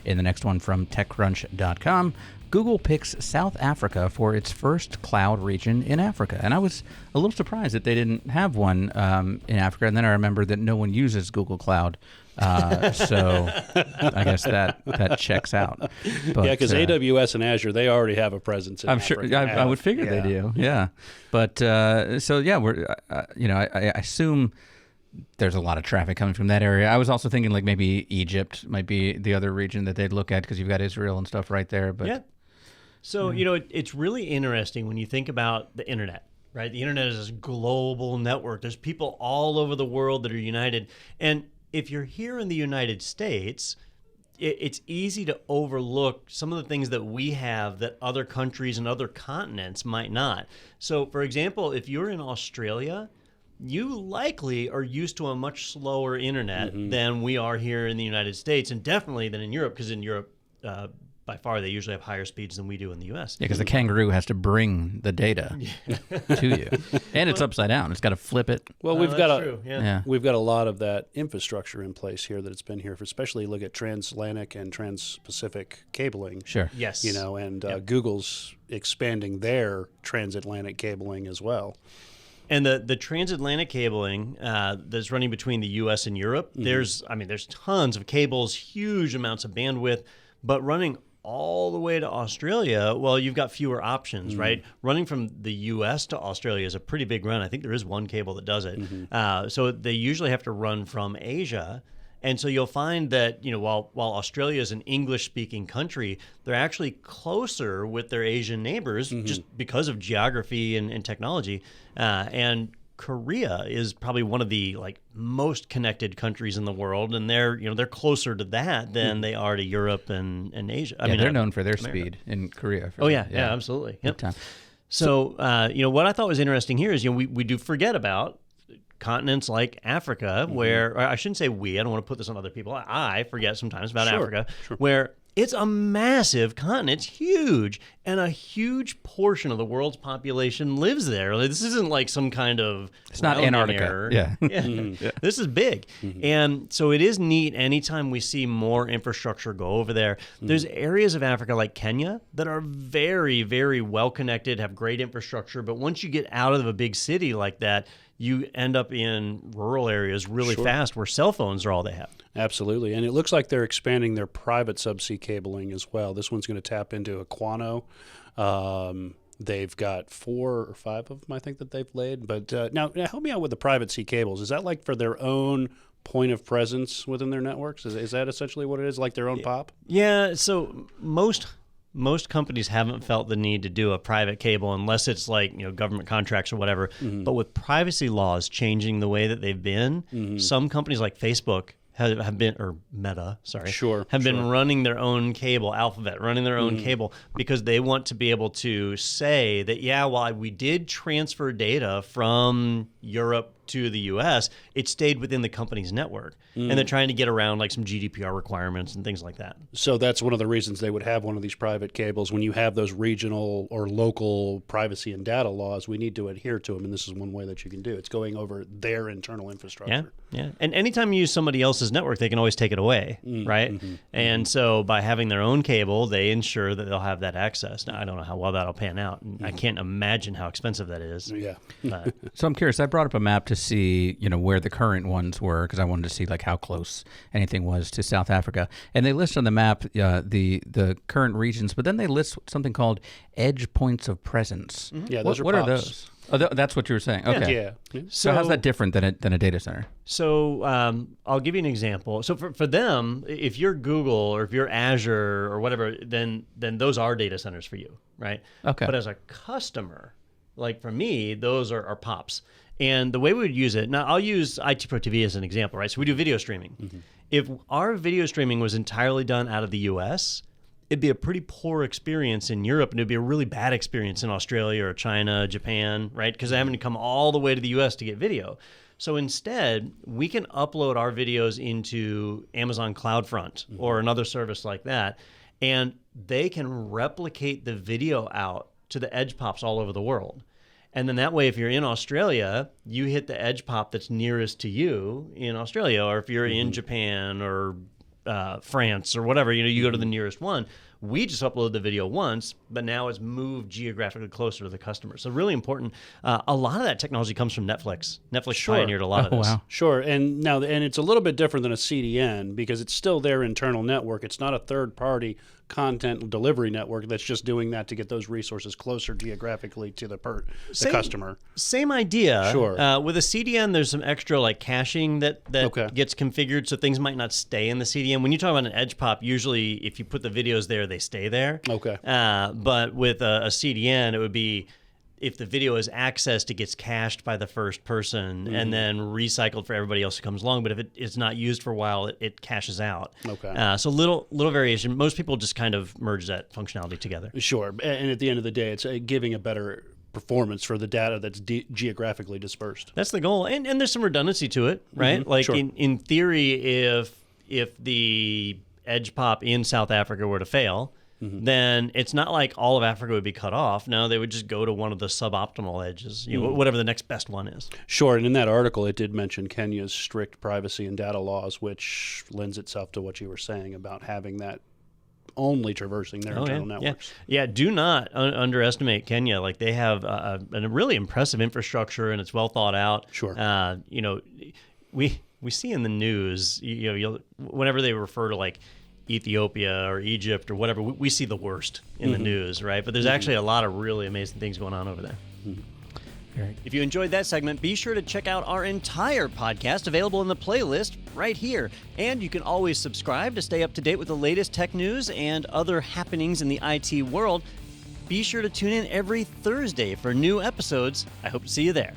In the next one from TechCrunch.com, Google picks South Africa for its first cloud region in Africa. And I was a little surprised that they didn't have one in Africa. And then I remembered that no one uses Google Cloud. So I guess that checks out. But, yeah, because AWS and Azure, they already have a presence in Africa. I'm sure. I would figure they do. Yeah. But so yeah, we're I assume there's a lot of traffic coming from that area. I was also thinking like maybe Egypt might be the other region that they'd look at because you've got Israel and stuff right there. But yeah. So it's really interesting when you think about the internet. Right, the internet is this global network. There's people all over the world that are united, and if you're here in the United States, it's easy to overlook some of the things that we have that other countries and other continents might not. So, for example, if you're in Australia, you likely are used to a much slower internet than we are here in the United States, and definitely than in Europe, because in Europe, by far, they usually have higher speeds than we do in the U.S. Yeah, because the kangaroo has to bring the data to you, and it's upside down. It's got to flip it. Well, we've got a lot of that infrastructure in place here that it's been here for. Especially look at transatlantic and trans-Pacific cabling. Sure. Yes. And Google's expanding their transatlantic cabling as well. And the transatlantic cabling that's running between the U.S. and Europe, there's tons of cables, huge amounts of bandwidth, but running all the way to Australia, well, you've got fewer options, right? Running from the U.S. to Australia is a pretty big run. I think there is one cable that does it. So they usually have to run from Asia. And so you'll find that, while Australia is an English-speaking country, they're actually closer with their Asian neighbors just because of geography and technology. And Korea is probably one of the most connected countries in the world, and they're closer to that than they are to Europe and Asia. I mean, they're known for their America. speed in Korea. Yeah, absolutely. Yep. So, what I thought was interesting here is we do forget about continents like Africa, where I shouldn't say I don't want to put this on other people. I forget sometimes about Africa, where it's a massive continent. It's huge, and a huge portion of the world's population lives there. This isn't like some kind of it's not Antarctica. Yeah. This is big. And so it is neat anytime we see more infrastructure go over there. There's areas of Africa like Kenya that are very, very well connected, have great infrastructure, but once you get out of a big city like that, you end up in rural areas really fast where cell phones are all they have. Absolutely. And it looks like they're expanding their private subsea cabling as well. This one's going to tap into Aquano. They've got 4 or 5 of them, I think, that they've laid. But now help me out with the private sea cables. Is that like for their own point of presence within their networks? Is that essentially what it is, like their own POP? Yeah, so most companies haven't felt the need to do a private cable unless it's like government contracts or whatever. But with privacy laws changing the way that they've been, some companies like Facebook have been, or Meta, have been running their own cable, Alphabet running their own cable, because they want to be able to say that, while we did transfer data from Europe to the U.S., it stayed within the company's network. And they're trying to get around like some GDPR requirements and things like that. So that's one of the reasons they would have one of these private cables. When you have those regional or local privacy and data laws, we need to adhere to them, and this is one way that you can do it. It's going over their internal infrastructure. Yeah. And anytime you use somebody else's network, they can always take it away, right? And so by having their own cable, they ensure that they'll have that access. Now, I don't know how well that'll pan out, and I can't imagine how expensive that is. Yeah. So I'm curious. I brought up a map to see, where the current ones were, because I wanted to see how close anything was to South Africa. And they list on the map the current regions, but then they list something called edge points of presence. Yeah, those what are are those? Oh, that's what you were saying. Okay. Yeah. So how's that different than a data center? So I'll give you an example. So for them, if you're Google or if you're Azure or whatever, then those are data centers for you, right? Okay. But as a customer, like for me, those are POPs. And the way we would use it, now I'll use IT Pro TV as an example, right? So we do video streaming. If our video streaming was entirely done out of the US, it'd be a pretty poor experience in Europe, and it'd be a really bad experience in Australia or China, Japan, right? Because they're having to come all the way to the US to get video. So instead, we can upload our videos into Amazon CloudFront or another service like that, and they can replicate the video out to the edge POPs all over the world. And then that way, if you're in Australia, you hit the edge POP that's nearest to you in Australia, or if you're in Japan or France or whatever. You go to the nearest one. We just upload the video once, but now it's moved geographically closer to the customer. So really important. A lot of that technology comes from Netflix. Netflix pioneered a lot of this. Wow. Sure, and it's a little bit different than a CDN because it's still their internal network. It's not a third-party content delivery network that's just doing that to get those resources closer geographically to the customer. Same idea. Sure. With a CDN, there's some extra like caching that Okay. gets configured, so things might not stay in the CDN. When you talk about an edge pop, usually if you put the videos there, they stay there. Okay. But with a CDN, it would be if the video is accessed, it gets cached by the first person and then recycled for everybody else who comes along. But if it's not used for a while, it caches out. Okay. So little variation. Most people just kind of merge that functionality together. Sure, and at the end of the day, it's giving a better performance for the data that's geographically dispersed. That's the goal, and there's some redundancy to it, right? Like Sure. in theory, if the edge pop in South Africa were to fail, then it's not like all of Africa would be cut off. No, they would just go to one of the suboptimal edges, whatever the next best one is. Sure, and in that article, it did mention Kenya's strict privacy and data laws, which lends itself to what you were saying about having that only traversing their internal networks. Yeah, do not underestimate Kenya. Like they have a really impressive infrastructure, and it's well thought out. Sure. We see in the news, whenever they refer to like Ethiopia or Egypt or whatever, we see the worst in the news, right? But there's actually a lot of really amazing things going on over there. If you enjoyed that segment, be sure to check out our entire podcast available in the playlist right here. And you can always subscribe to stay up to date with the latest tech news and other happenings in the IT world. Be sure to tune in every Thursday for new episodes. I hope to see you there.